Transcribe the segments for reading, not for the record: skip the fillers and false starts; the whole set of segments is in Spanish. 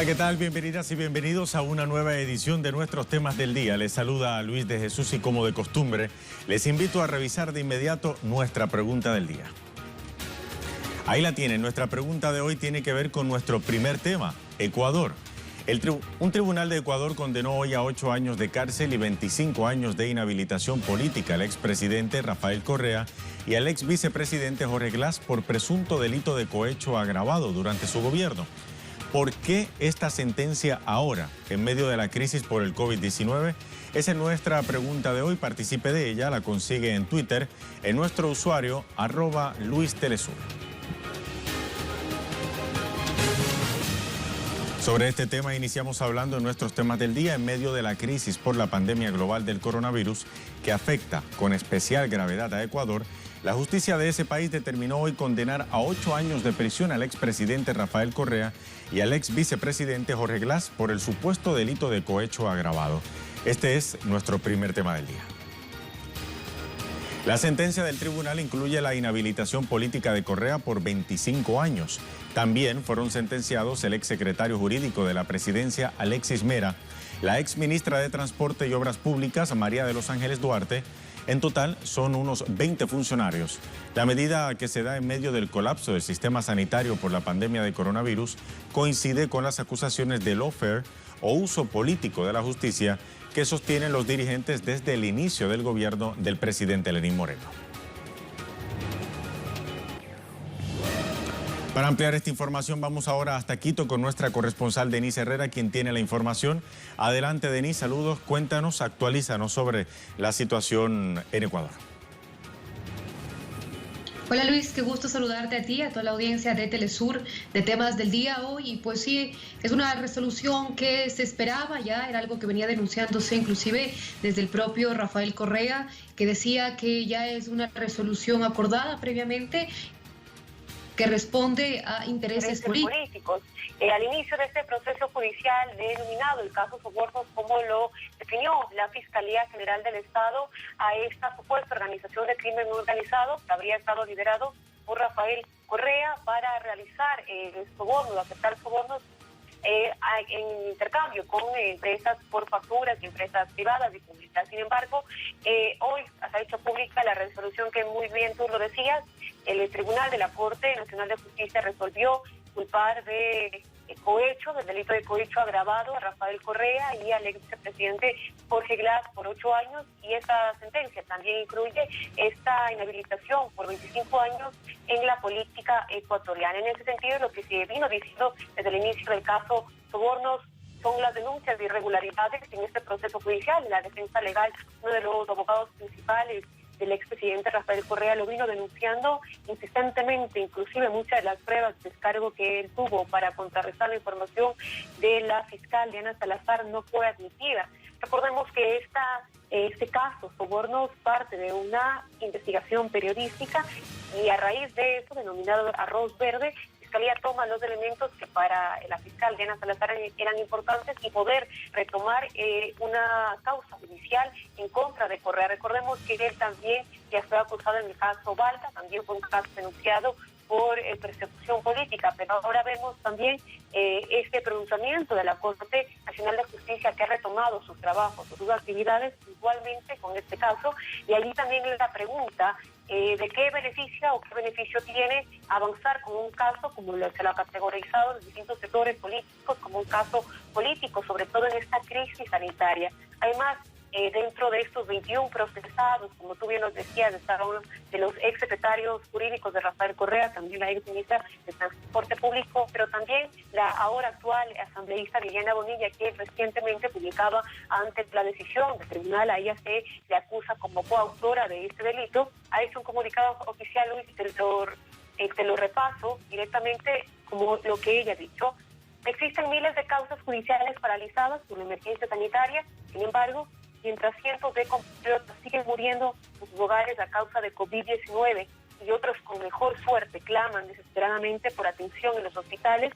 Hola, ¿qué tal? Bienvenidas y bienvenidos a una nueva edición de nuestros temas del día. Les saluda a Luis de Jesús y como de costumbre, les invito a revisar de inmediato nuestra pregunta del día. Ahí la tienen, nuestra pregunta de hoy tiene que ver con nuestro primer tema, Ecuador. Un tribunal de Ecuador condenó hoy a 8 años de cárcel y 25 años de inhabilitación política al expresidente Rafael Correa y al ex vicepresidente Jorge Glass por presunto delito de cohecho agravado durante su gobierno. ¿Por qué esta sentencia ahora, en medio de la crisis por el COVID-19? Esa es nuestra pregunta de hoy. Participe de ella, la consigue en Twitter, en nuestro usuario @LuisTelesur. Sobre este tema iniciamos hablando en nuestros temas del día en medio de la crisis por la pandemia global del coronavirus que afecta con especial gravedad a Ecuador. La justicia de ese país determinó hoy condenar a 8 años de prisión al expresidente Rafael Correa y al ex vicepresidente Jorge Glass por el supuesto delito de cohecho agravado. Este es nuestro primer tema del día. La sentencia del tribunal incluye la inhabilitación política de Correa por 25 años. También fueron sentenciados el exsecretario jurídico de la presidencia, Alexis Mera, la exministra de Transporte y Obras Públicas, María de los Ángeles Duarte. En total son unos 20 funcionarios. La medida que se da en medio del colapso del sistema sanitario por la pandemia de coronavirus coincide con las acusaciones de lawfare o uso político de la justicia que sostienen los dirigentes desde el inicio del gobierno del presidente Lenín Moreno. Para ampliar esta información vamos ahora hasta Quito con nuestra corresponsal Denise Herrera, quien tiene la información. Adelante, Denise, saludos, cuéntanos, actualízanos sobre la situación en Ecuador. Hola Luis, qué gusto saludarte a ti, a toda la audiencia de Telesur de temas del día hoy. Y pues sí, es una resolución que se esperaba ya, era algo que venía denunciándose inclusive desde el propio Rafael Correa, que decía que ya es una resolución acordada previamente que responde a intereses políticos. Al inicio de este proceso judicial denominado el caso Sobornos, como lo definió la Fiscalía General del Estado, a esta supuesta organización de crimen organizado que habría estado liderado por Rafael Correa para realizar sobornos, aceptar sobornos en intercambio con empresas por facturas, empresas privadas y públicas. Sin embargo, hoy se ha hecho pública la resolución que muy bien tú lo decías. El Tribunal de la Corte Nacional de Justicia resolvió culpar de cohecho, del delito de cohecho agravado a Rafael Correa y al ex vicepresidente Jorge Glass por 8 años, y esta sentencia también incluye esta inhabilitación por 25 años en la política ecuatoriana. En ese sentido, lo que se vino diciendo desde el inicio del caso Sobornos son las denuncias de irregularidades en este proceso judicial. La defensa legal, uno de los abogados principales del expresidente Rafael Correa, lo vino denunciando insistentemente. Inclusive muchas de las pruebas de descargo que él tuvo para contrarrestar la información de la fiscal Diana Salazar no fue admitida. Recordemos que este caso, Sobornos, parte de una investigación periodística, y a raíz de eso, denominado Arroz Verde, la Fiscalía toma los elementos que para la fiscal Diana Salazar eran importantes y poder retomar una causa judicial en contra de Correa. Recordemos que él también ya fue acusado en el caso Balta, también fue un caso denunciado por persecución política, pero ahora vemos también este pronunciamiento de la Corte Nacional de Justicia, que ha retomado sus trabajos, sus actividades, igualmente con este caso, y allí también es la pregunta de qué beneficia o qué beneficio tiene avanzar con un caso como se lo ha categorizado en distintos sectores políticos como un caso político, sobre todo en esta crisis sanitaria. Además, dentro de estos 21 procesados, como tú bien nos decías, está uno de los exsecretarios jurídicos de Rafael Correa, también la exministra de Transporte Público, pero también la ahora actual asambleísta Liliana Bonilla, que recientemente publicaba ante la decisión del tribunal, a ella se le acusa como coautora de este delito. Ha hecho un comunicado oficial, Luis, te lo repaso directamente como lo que ella ha dicho. Existen miles de causas judiciales paralizadas por la emergencia sanitaria. Sin embargo, mientras cientos de compatriotas siguen muriendo en sus hogares a causa de COVID-19 y otros con mejor suerte claman desesperadamente por atención en los hospitales,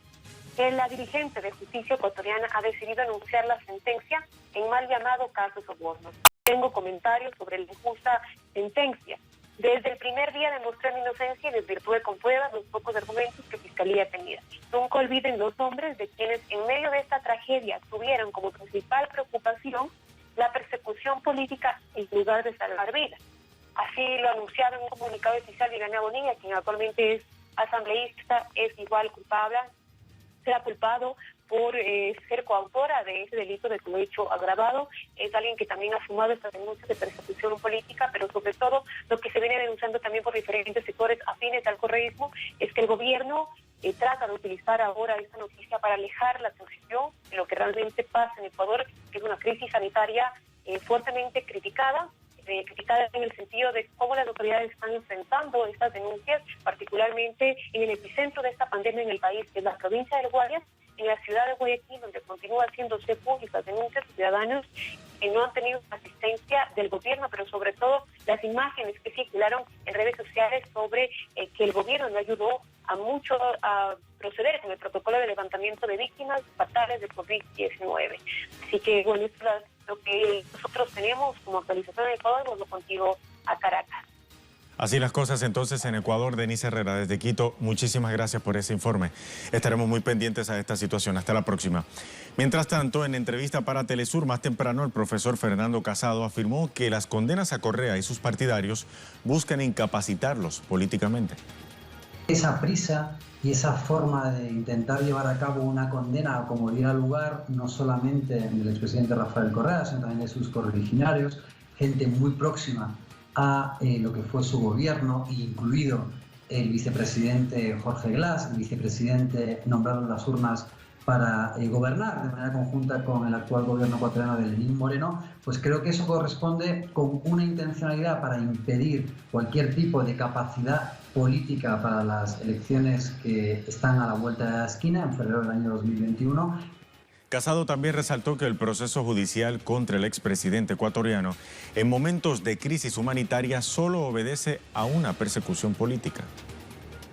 la dirigente de Justicia Ecuatoriana ha decidido anunciar la sentencia en mal llamado caso Sobornos. Tengo comentarios sobre la injusta sentencia. Desde el primer día demostré mi inocencia y desvirtué con pruebas los pocos argumentos que Fiscalía tenía. Nunca olviden los nombres de quienes en medio de esta tragedia tuvieron como principal preocupación la persecución política en lugar de salvar vidas. Así lo anunciaron en un comunicado oficial de Viviana Bonilla, quien actualmente es asambleísta, es igual culpable, será culpado por ser coautora de ese delito de cohecho agravado. Es alguien que también ha sumado estas denuncias de persecución política, pero sobre todo lo que se viene denunciando también por diferentes sectores afines al correísmo es que el gobierno trata de utilizar ahora esta noticia para alejar la atención de lo que realmente pasa en Ecuador, que es una crisis sanitaria fuertemente criticada en el sentido de cómo las autoridades están enfrentando estas denuncias, particularmente en el epicentro de esta pandemia en el país, que es la provincia del Guayas, en la ciudad de Guayaquil, donde continúa haciéndose públicas denuncias de ciudadanos que no han tenido asistencia del gobierno, pero sobre todo las imágenes que circularon en redes sociales sobre que el gobierno no ayudó a proceder con el protocolo de levantamiento de víctimas fatales de COVID-19. Así que, bueno, esto es lo que nosotros tenemos como actualización en Ecuador, vuelvo contigo a Caracas. Así las cosas entonces en Ecuador. Denise Herrera desde Quito, muchísimas gracias por ese informe. Estaremos muy pendientes a esta situación. Hasta la próxima. Mientras tanto, en entrevista para Telesur más temprano, el profesor Fernando Casado afirmó que las condenas a Correa y sus partidarios buscan incapacitarlos políticamente. Esa prisa y esa forma de intentar llevar a cabo una condena como diera lugar, no solamente del expresidente Rafael Correa, sino también de sus correligionarios, gente muy próxima a lo que fue su gobierno, incluido el vicepresidente Jorge Glass, el vicepresidente nombrado en las urnas para gobernar de manera conjunta con el actual gobierno ecuatoriano de Lenín Moreno, pues creo que eso corresponde con una intencionalidad para impedir cualquier tipo de capacidad política para las elecciones que están a la vuelta de la esquina en febrero del año 2021. Casado también resaltó que el proceso judicial contra el expresidente ecuatoriano en momentos de crisis humanitaria solo obedece a una persecución política.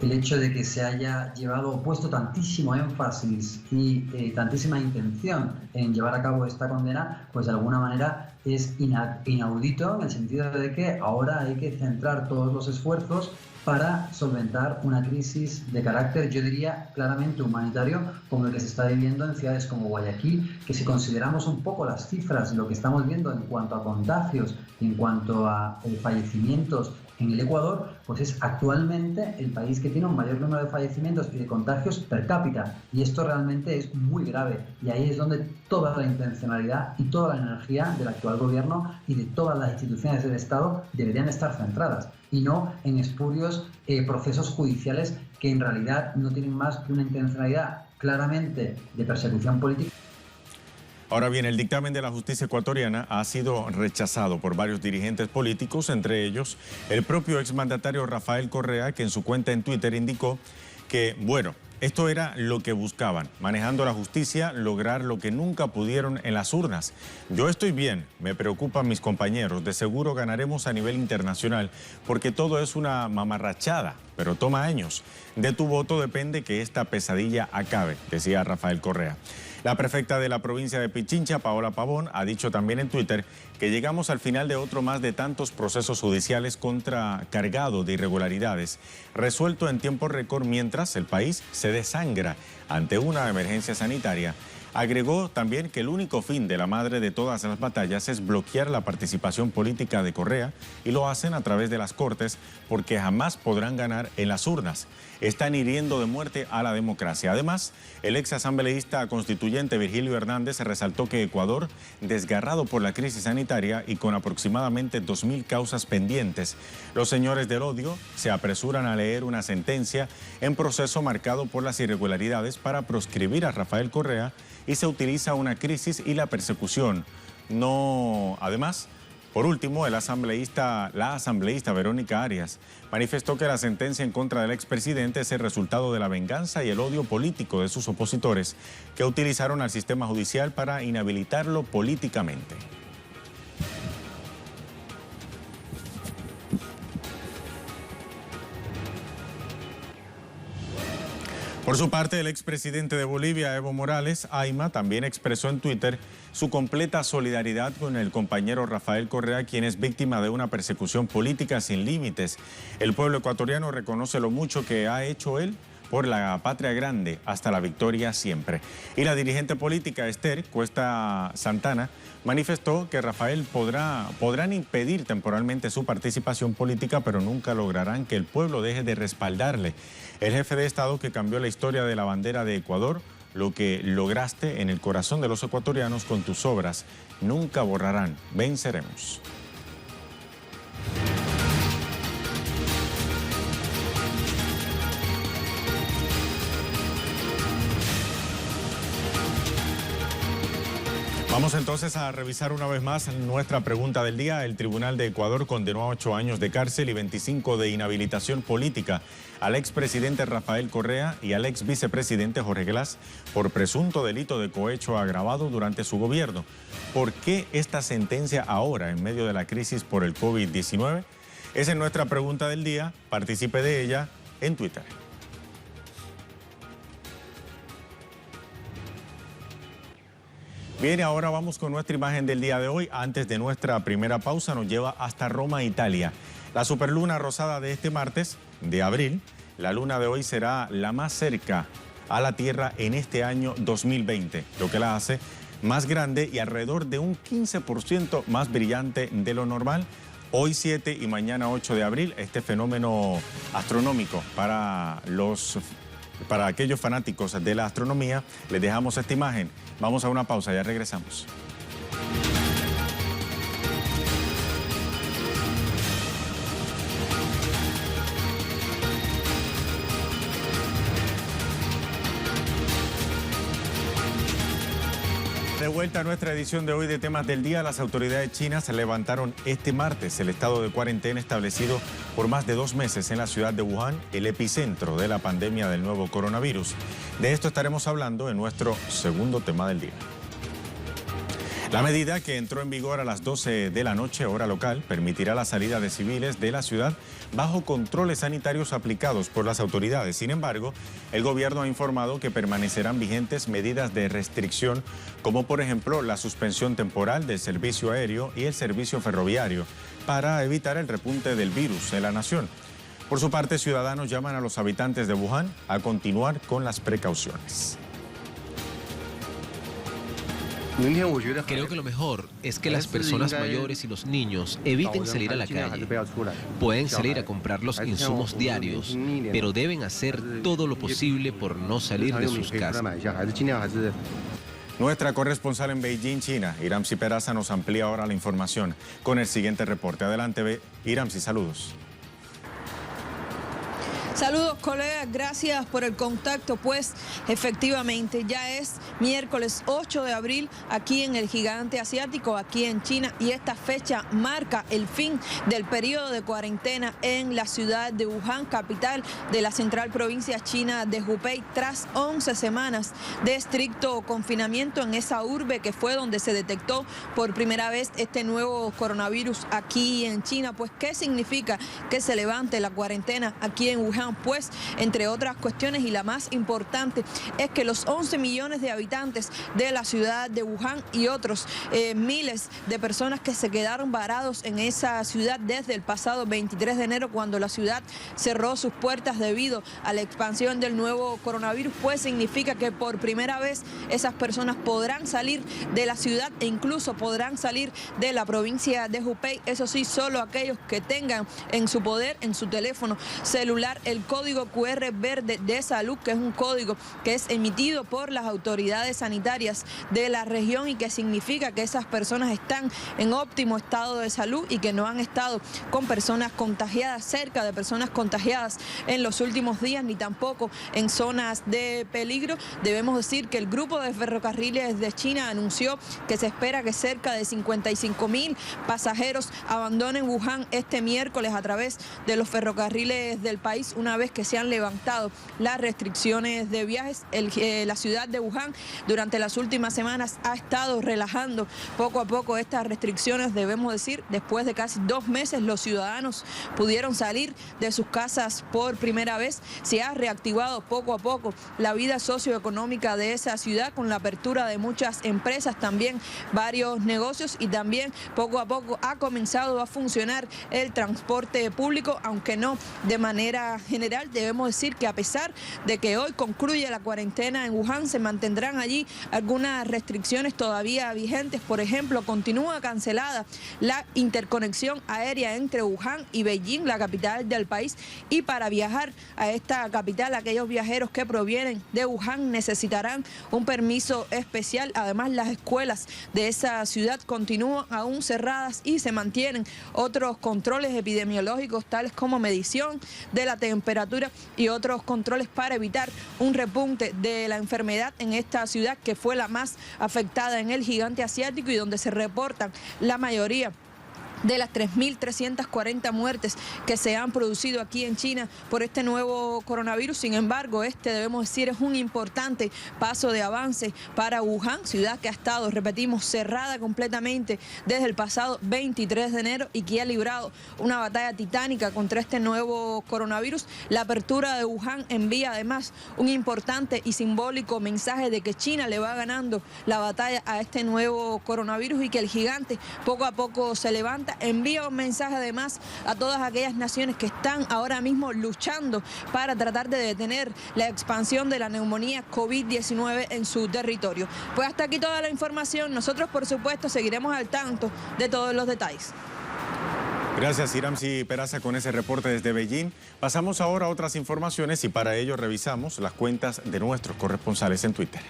El hecho de que se haya puesto tantísimo énfasis y tantísima intención en llevar a cabo esta condena, pues de alguna manera es inaudito, en el sentido de que ahora hay que centrar todos los esfuerzos para solventar una crisis de carácter, yo diría, claramente humanitario, como el que se está viviendo en ciudades como Guayaquil, que si consideramos un poco las cifras, lo que estamos viendo en cuanto a contagios, en cuanto a fallecimientos en el Ecuador, pues es actualmente el país que tiene un mayor número de fallecimientos y de contagios per cápita. Y esto realmente es muy grave. Y ahí es donde toda la intencionalidad y toda la energía del actual gobierno y de todas las instituciones del Estado deberían estar centradas, y no en espurios procesos judiciales que en realidad no tienen más que una intencionalidad claramente de persecución política. Ahora bien, el dictamen de la justicia ecuatoriana ha sido rechazado por varios dirigentes políticos, entre ellos el propio exmandatario Rafael Correa, que en su cuenta en Twitter indicó que, bueno, esto era lo que buscaban, manejando la justicia, lograr lo que nunca pudieron en las urnas. Yo estoy bien, me preocupan mis compañeros, de seguro ganaremos a nivel internacional, porque todo es una mamarrachada, pero toma años. De tu voto depende que esta pesadilla acabe, decía Rafael Correa. La prefecta de la provincia de Pichincha, Paola Pavón, ha dicho también en Twitter que llegamos al final de otro más de tantos procesos judiciales cargado de irregularidades, resuelto en tiempo récord mientras el país se desangra ante una emergencia sanitaria. Agregó también que el único fin de la madre de todas las batallas es bloquear la participación política de Correa, y lo hacen a través de las cortes porque jamás podrán ganar en las urnas. Están hiriendo de muerte a la democracia. Además, el ex asambleísta constituyente Virgilio Hernández resaltó que Ecuador, desgarrado por la crisis sanitaria y con aproximadamente 2.000 causas pendientes, los señores del odio se apresuran a leer una sentencia en proceso marcado por las irregularidades para proscribir a Rafael Correa, y se utiliza una crisis y la persecución. Además, por último, la asambleísta Verónica Arias manifestó que la sentencia en contra del expresidente es el resultado de la venganza y el odio político de sus opositores, que utilizaron al sistema judicial para inhabilitarlo políticamente. Por su parte, el expresidente de Bolivia, Evo Morales, Ayma, también expresó en Twitter su completa solidaridad con el compañero Rafael Correa, quien es víctima de una persecución política sin límites. El pueblo ecuatoriano reconoce lo mucho que ha hecho él por la patria grande hasta la victoria siempre. Y la dirigente política Esther Cuesta Santana manifestó que Rafael podrán impedir temporalmente su participación política, pero nunca lograrán que el pueblo deje de respaldarle. El jefe de Estado que cambió la historia de la bandera de Ecuador, lo que lograste en el corazón de los ecuatorianos con tus obras, nunca borrarán. Venceremos. Vamos entonces a revisar una vez más nuestra pregunta del día. El Tribunal de Ecuador condenó a 8 años de cárcel y 25 de inhabilitación política al expresidente Rafael Correa y al ex vicepresidente Jorge Glass por presunto delito de cohecho agravado durante su gobierno. ¿Por qué esta sentencia ahora, en medio de la crisis por el COVID-19? Esa es nuestra pregunta del día. Participe de ella en Twitter. Bien, ahora vamos con nuestra imagen del día de hoy. Antes de nuestra primera pausa, nos lleva hasta Roma, Italia. La superluna rosada de este martes de abril, la luna de hoy será la más cerca a la Tierra en este año 2020, lo que la hace más grande y alrededor de un 15% más brillante de lo normal. Hoy 7 y mañana 8 de abril, este fenómeno astronómico para aquellos fanáticos de la astronomía, les dejamos esta imagen. Vamos a una pausa, ya regresamos. De vuelta a nuestra edición de hoy de Temas del Día, las autoridades chinas levantaron este martes el estado de cuarentena establecido por más de 2 meses en la ciudad de Wuhan, el epicentro de la pandemia del nuevo coronavirus. De esto estaremos hablando en nuestro segundo tema del día. La medida, que entró en vigor a las 12 de la noche, hora local, permitirá la salida de civiles de la ciudad bajo controles sanitarios aplicados por las autoridades. Sin embargo, el gobierno ha informado que permanecerán vigentes medidas de restricción, como por ejemplo la suspensión temporal del servicio aéreo y el servicio ferroviario, para evitar el repunte del virus en la nación. Por su parte, ciudadanos llaman a los habitantes de Wuhan a continuar con las precauciones. Creo que lo mejor es que las personas mayores y los niños eviten salir a la calle. Pueden salir a comprar los insumos diarios, pero deben hacer todo lo posible por no salir de sus casas. Nuestra corresponsal en Beijing, China, Iramsi Peraza, nos amplía ahora la información con el siguiente reporte. Adelante, Iramsi, saludos. Saludos, colegas, gracias por el contacto. Pues efectivamente ya es miércoles 8 de abril aquí en el gigante asiático, aquí en China, y esta fecha marca el fin del periodo de cuarentena en la ciudad de Wuhan, capital de la central provincia china de Hubei, tras 11 semanas de estricto confinamiento en esa urbe que fue donde se detectó por primera vez este nuevo coronavirus aquí en China. Pues, ¿qué significa que se levante la cuarentena aquí en Wuhan? Pues, entre otras cuestiones, y la más importante, es que los 11 millones de habitantes de la ciudad de Wuhan y otros miles de personas que se quedaron varados en esa ciudad desde el pasado 23 de enero, cuando la ciudad cerró sus puertas debido a la expansión del nuevo coronavirus, pues significa que por primera vez esas personas podrán salir de la ciudad e incluso podrán salir de la provincia de Hubei. Eso sí, solo aquellos que tengan en su poder, en su teléfono celular, el código QR verde de salud, que es un código que es emitido por las autoridades sanitarias de la región y que significa que esas personas están en óptimo estado de salud y que no han estado con personas contagiadas, cerca de personas contagiadas en los últimos días, ni tampoco en zonas de peligro. Debemos decir que el grupo de ferrocarriles de China anunció que se espera que cerca de 55.000 pasajeros abandonen Wuhan este miércoles a través de los ferrocarriles del país, una vez que se han levantado las restricciones de viajes. La ciudad de Wuhan durante las últimas semanas ha estado relajando poco a poco estas restricciones. Debemos decir, después de casi 2 meses los ciudadanos pudieron salir de sus casas por primera vez. Se ha reactivado poco a poco la vida socioeconómica de esa ciudad con la apertura de muchas empresas, también varios negocios, y también poco a poco ha comenzado a funcionar el transporte público, aunque no de manera general. Debemos decir que a pesar de que hoy concluye la cuarentena en Wuhan, se mantendrán allí algunas restricciones todavía vigentes. Por ejemplo, continúa cancelada la interconexión aérea entre Wuhan y Beijing, la capital del país, y para viajar a esta capital, aquellos viajeros que provienen de Wuhan necesitarán un permiso especial. Además, las escuelas de esa ciudad continúan aún cerradas y se mantienen otros controles epidemiológicos, tales como medición de la temperatura y otros controles para evitar un repunte de la enfermedad en esta ciudad, que fue la más afectada en el gigante asiático y donde se reportan la mayoría de las 3.340 muertes que se han producido aquí en China por este nuevo coronavirus. Sin embargo, debemos decir, es un importante paso de avance para Wuhan, ciudad que ha estado, repetimos, cerrada completamente desde el pasado 23 de enero y que ha librado una batalla titánica contra este nuevo coronavirus. La apertura de Wuhan envía además un importante y simbólico mensaje de que China le va ganando la batalla a este nuevo coronavirus y que el gigante poco a poco se levanta. Envía un mensaje además a todas aquellas naciones que están ahora mismo luchando para tratar de detener la expansión de la neumonía COVID-19 en su territorio. Pues hasta aquí toda la información. Nosotros, por supuesto, seguiremos al tanto de todos los detalles. Gracias, Iramsi Peraza, con ese reporte desde Beijing. Pasamos ahora a otras informaciones y para ello revisamos las cuentas de nuestros corresponsales en Twitter.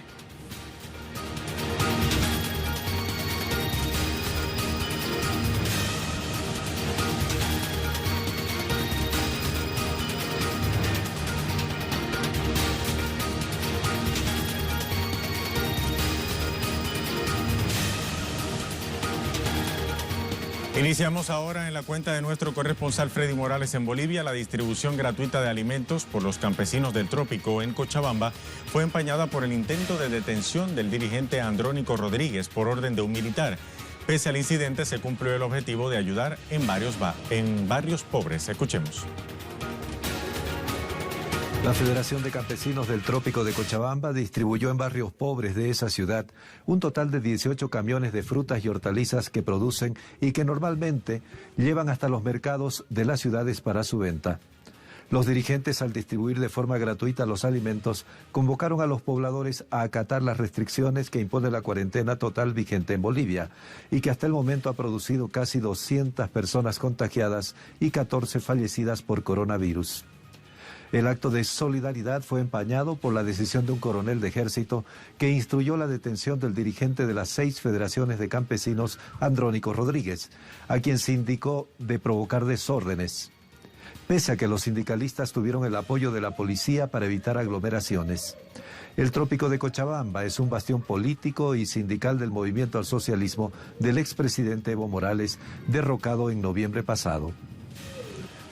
Iniciamos ahora en la cuenta de nuestro corresponsal Freddy Morales en Bolivia. La distribución gratuita de alimentos por los campesinos del trópico en Cochabamba fue empañada por el intento de detención del dirigente Andrónico Rodríguez por orden de un militar. Pese al incidente, se cumplió el objetivo de ayudar en barrios pobres. Escuchemos. La Federación de Campesinos del Trópico de Cochabamba distribuyó en barrios pobres de esa ciudad un total de 18 camiones de frutas y hortalizas que producen y que normalmente llevan hasta los mercados de las ciudades para su venta. Los dirigentes, al distribuir de forma gratuita los alimentos, convocaron a los pobladores a acatar las restricciones que impone la cuarentena total vigente en Bolivia y que hasta el momento ha producido casi 200 personas contagiadas y 14 fallecidas por coronavirus. El acto de solidaridad fue empañado por la decisión de un coronel de ejército que instruyó la detención del dirigente de las 6 federaciones de campesinos, Andrónico Rodríguez, a quien se indicó de provocar desórdenes, pese a que los sindicalistas tuvieron el apoyo de la policía para evitar aglomeraciones. El Trópico de Cochabamba es un bastión político y sindical del movimiento al socialismo del expresidente Evo Morales, derrocado en noviembre pasado.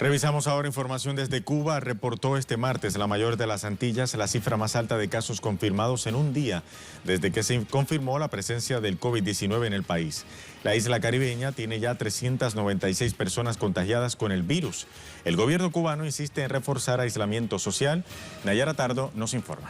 Revisamos ahora información desde Cuba. Reportó este martes la mayor de las Antillas la cifra más alta de casos confirmados en un día desde que se confirmó la presencia del COVID-19 en el país. La isla caribeña tiene ya 396 personas contagiadas con el virus. El gobierno cubano insiste en reforzar aislamiento social. Nayara Tardo nos informa.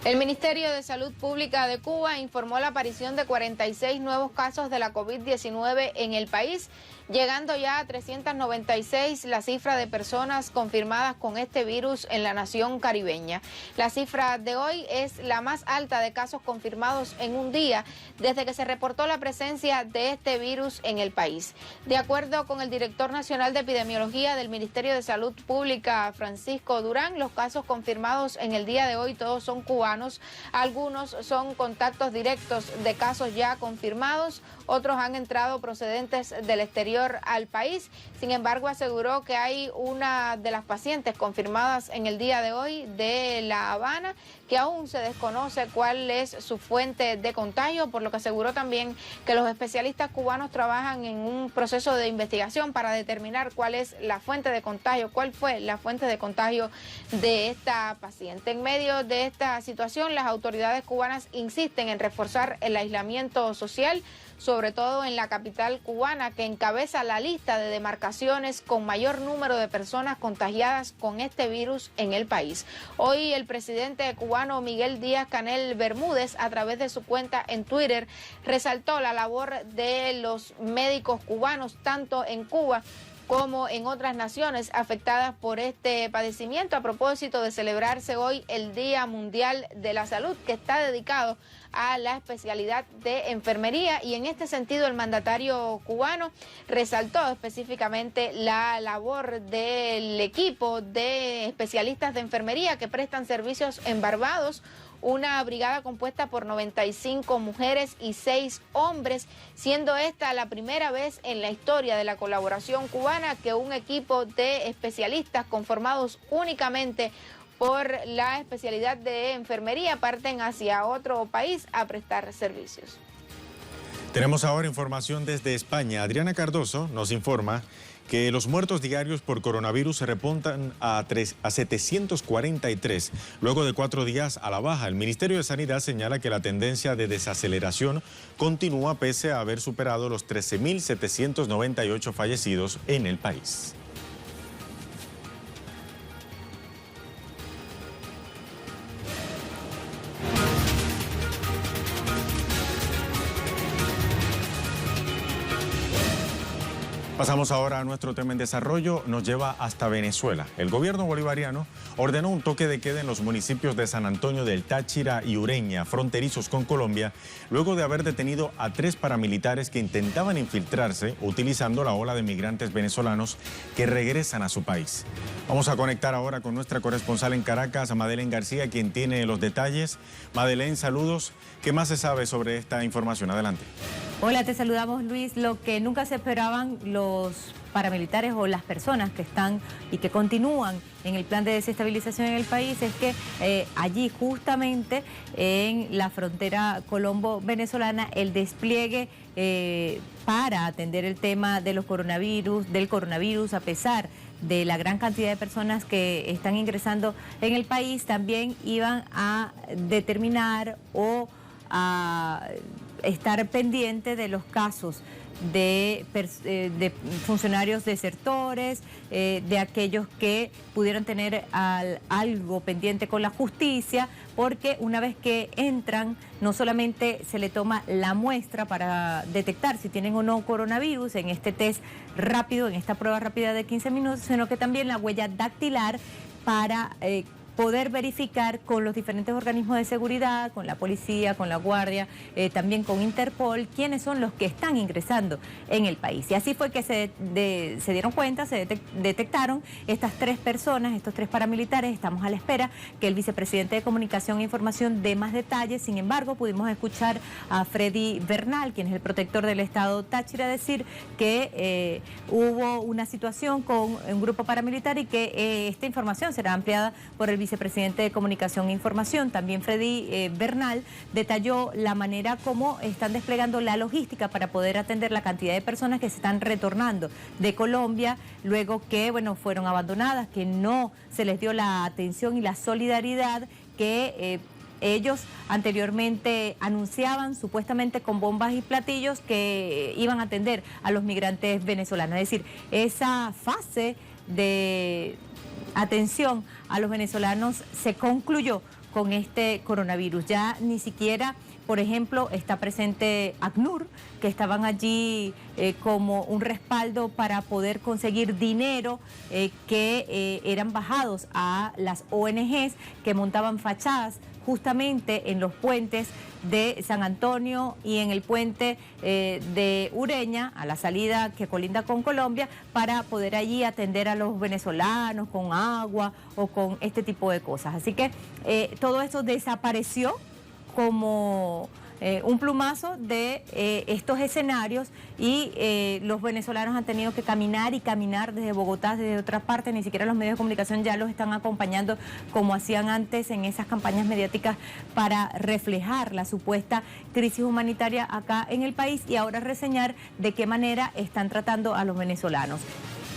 El Ministerio de Salud Pública de Cuba informó la aparición de 46 nuevos casos de la COVID-19 en el país, llegando ya a 396 la cifra de personas confirmadas con este virus en la nación caribeña. La cifra de hoy es la más alta de casos confirmados en un día desde que se reportó la presencia de este virus en el país. De acuerdo con el director nacional de epidemiología del Ministerio de Salud Pública, Francisco Durán, los casos confirmados en el día de hoy todos son cubanos cubanos. Algunos son contactos directos de casos ya confirmados, otros han entrado procedentes del exterior al país. Sin embargo, aseguró que hay una de las pacientes confirmadas en el día de hoy de La Habana, que aún se desconoce cuál es su fuente de contagio, por lo que aseguró también que los especialistas cubanos trabajan en un proceso de investigación para determinar cuál es la fuente de contagio, cuál fue la fuente de contagio de esta paciente. En medio de esta situación, las autoridades cubanas insisten en reforzar el aislamiento social, sobre todo en la capital cubana, que encabeza la lista de demarcaciones con mayor número de personas contagiadas con este virus en el país. Hoy el presidente cubano Miguel Díaz-Canel Bermúdez, a través de su cuenta en Twitter, resaltó la labor de los médicos cubanos, tanto en Cuba como en otras naciones afectadas por este padecimiento, a propósito de celebrarse hoy el Día Mundial de la Salud, que está dedicado a la especialidad de enfermería, y en este sentido el mandatario cubano resaltó específicamente la labor del equipo de especialistas de enfermería que prestan servicios en Barbados, una brigada compuesta por 95 mujeres y 6 hombres, siendo esta la primera vez en la historia de la colaboración cubana que un equipo de especialistas conformados únicamente por la especialidad de enfermería parten hacia otro país a prestar servicios. Tenemos ahora información desde España. Adriana Cardoso nos informa que los muertos diarios por coronavirus se repuntan a 743, luego de 4 días a la baja. El Ministerio de Sanidad señala que la tendencia de desaceleración continúa pese a haber superado los 13.798 fallecidos en el país. Pasamos ahora a nuestro tema en desarrollo, nos lleva hasta Venezuela. El gobierno bolivariano ordenó un toque de queda en los municipios de San Antonio del Táchira y Ureña, fronterizos con Colombia, luego de haber detenido a 3 paramilitares que intentaban infiltrarse utilizando la ola de migrantes venezolanos que regresan a su país. Vamos a conectar ahora con nuestra corresponsal en Caracas, Madeleine García, quien tiene los detalles. Madeleine, saludos. ¿Qué más se sabe sobre esta información? Adelante. Hola, te saludamos, Luis. Lo que nunca se esperaban los paramilitares o las personas que están y que continúan en el plan de desestabilización en el país es que allí justamente en la frontera colombo-venezolana el despliegue para atender el tema de del coronavirus, a pesar de la gran cantidad de personas que están ingresando en el país, también iban a determinar o a estar pendiente de los casos de funcionarios desertores, de aquellos que pudieran tener algo pendiente con la justicia, porque una vez que entran, no solamente se le toma la muestra para detectar si tienen o no coronavirus en este test rápido, en esta prueba rápida de 15 minutos, sino que también la huella dactilar para poder verificar con los diferentes organismos de seguridad, con la policía, con la guardia, también con Interpol, quiénes son los que están ingresando en el país. Y así fue que se dieron cuenta, se detectaron estas 3 personas, estos 3 paramilitares. Estamos a la espera que el vicepresidente de Comunicación e Información dé más detalles. Sin embargo, pudimos escuchar a Freddy Bernal, quien es el protector del estado Táchira, decir que hubo una situación con un grupo paramilitar y que esta información será ampliada por el vicepresidente de Comunicación e Información. También Freddy Bernal detalló la manera como están desplegando la logística para poder atender la cantidad de personas que se están retornando de Colombia, luego que, fueron abandonadas, que no se les dio la atención y la solidaridad que ellos anteriormente anunciaban, supuestamente con bombas y platillos, que iban a atender a los migrantes venezolanos. Es decir, esa fase de atención a los venezolanos se concluyó con este coronavirus. Ya ni siquiera, por ejemplo, está presente ACNUR, que estaban allí como un respaldo para poder conseguir dinero que eran bajados a las ONGs que montaban fachadas justamente en los puentes de San Antonio y en el puente de Ureña, a la salida que colinda con Colombia, para poder allí atender a los venezolanos con agua o con este tipo de cosas. Así que todo esto desapareció como un plumazo de estos escenarios y los venezolanos han tenido que caminar y caminar desde Bogotá, desde otras partes, ni siquiera los medios de comunicación ya los están acompañando como hacían antes en esas campañas mediáticas para reflejar la supuesta crisis humanitaria acá en el país y ahora reseñar de qué manera están tratando a los venezolanos.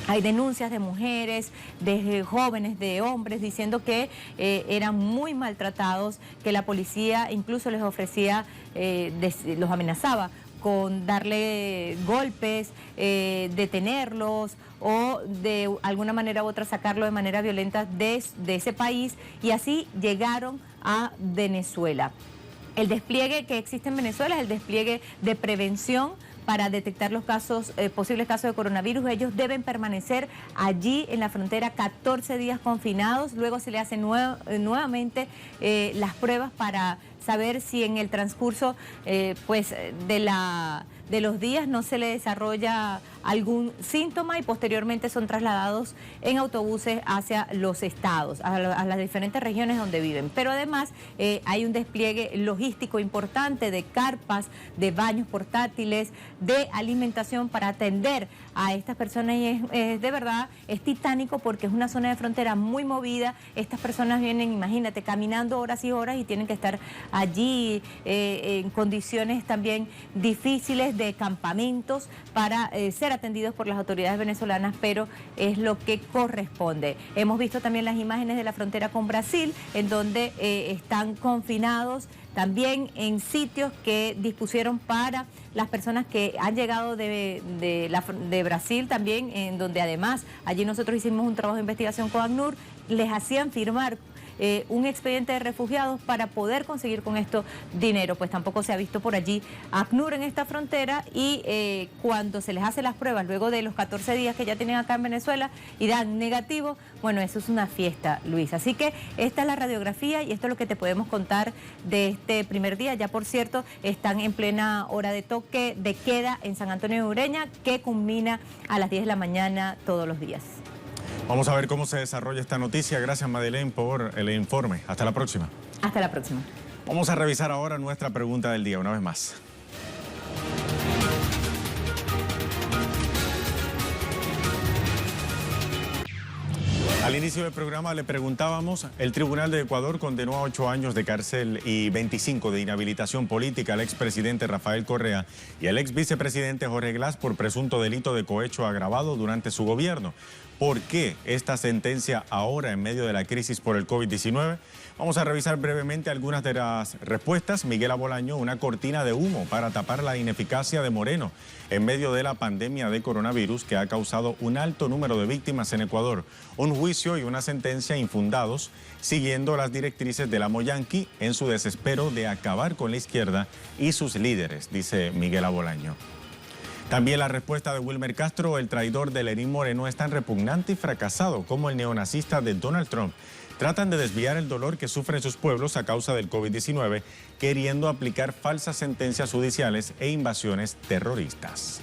Hay denuncias de mujeres, de jóvenes, de hombres, diciendo que eran muy maltratados, que la policía incluso les ofrecía, los amenazaba con darle golpes, detenerlos o de alguna manera u otra sacarlo de manera violenta de ese país, y así llegaron a Venezuela. El despliegue que existe en Venezuela es el despliegue de prevención para detectar los casos, posibles casos de coronavirus. Ellos deben permanecer allí en la frontera 14 días confinados, luego se le hacen nuevamente las pruebas para saber si en el transcurso de los días no se le desarrolla algún síntoma y posteriormente son trasladados en autobuses hacia los estados, a las diferentes regiones donde viven. Pero además hay un despliegue logístico importante de carpas, de baños portátiles, de alimentación para atender a estas personas y es de verdad, es titánico porque es una zona de frontera muy movida. Estas personas vienen, imagínate, caminando horas y horas y tienen que estar allí en condiciones también difíciles de campamentos para ser atendidos por las autoridades venezolanas, pero es lo que corresponde. Hemos visto también las imágenes de la frontera con Brasil, en donde están confinados también en sitios que dispusieron para las personas que han llegado de Brasil también, en donde además allí nosotros hicimos un trabajo de investigación con ACNUR, les hacían firmar un expediente de refugiados para poder conseguir con esto dinero. Pues tampoco se ha visto por allí ACNUR en esta frontera y cuando se les hace las pruebas luego de los 14 días que ya tienen acá en Venezuela y dan negativo, bueno, eso es una fiesta, Luis. Así que esta es la radiografía y esto es lo que te podemos contar de este primer día. Ya por cierto, están en plena hora de toque de queda en San Antonio de Ureña, que culmina a las 10 de la mañana todos los días. Vamos a ver cómo se desarrolla esta noticia. Gracias, Madeleine, por el informe. Hasta la próxima. Hasta la próxima. Vamos a revisar ahora nuestra pregunta del día una vez más. Al inicio del programa le preguntábamos, el Tribunal de Ecuador condenó a 8 años de cárcel y 25 de inhabilitación política al expresidente Rafael Correa y al ex vicepresidente Jorge Glass por presunto delito de cohecho agravado durante su gobierno. ¿Por qué esta sentencia ahora en medio de la crisis por el COVID-19? Vamos a revisar brevemente algunas de las respuestas. Miguel Abolaño, una cortina de humo para tapar la ineficacia de Moreno en medio de la pandemia de coronavirus que ha causado un alto número de víctimas en Ecuador. Un juicio y una sentencia infundados, siguiendo las directrices de la Moyanqui en su desespero de acabar con la izquierda y sus líderes, dice Miguel Abolaño. También la respuesta de Wilmer Castro, el traidor de Lenín Moreno, es tan repugnante y fracasado como el neonazista de Donald Trump. Tratan de desviar el dolor que sufren sus pueblos a causa del COVID-19, queriendo aplicar falsas sentencias judiciales e invasiones terroristas.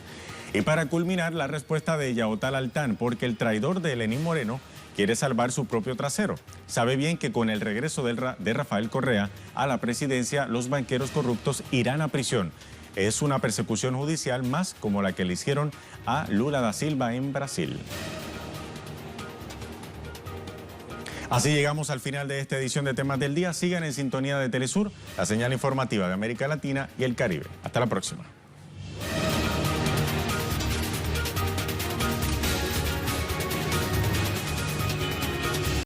Y para culminar, la respuesta de Yaotal Altán, porque el traidor de Lenín Moreno quiere salvar su propio trasero. Sabe bien que con el regreso de Rafael Correa a la presidencia, los banqueros corruptos irán a prisión. Es una persecución judicial más como la que le hicieron a Lula da Silva en Brasil. Así llegamos al final de esta edición de Temas del Día. Sigan en sintonía de Telesur, la señal informativa de América Latina y el Caribe. Hasta la próxima.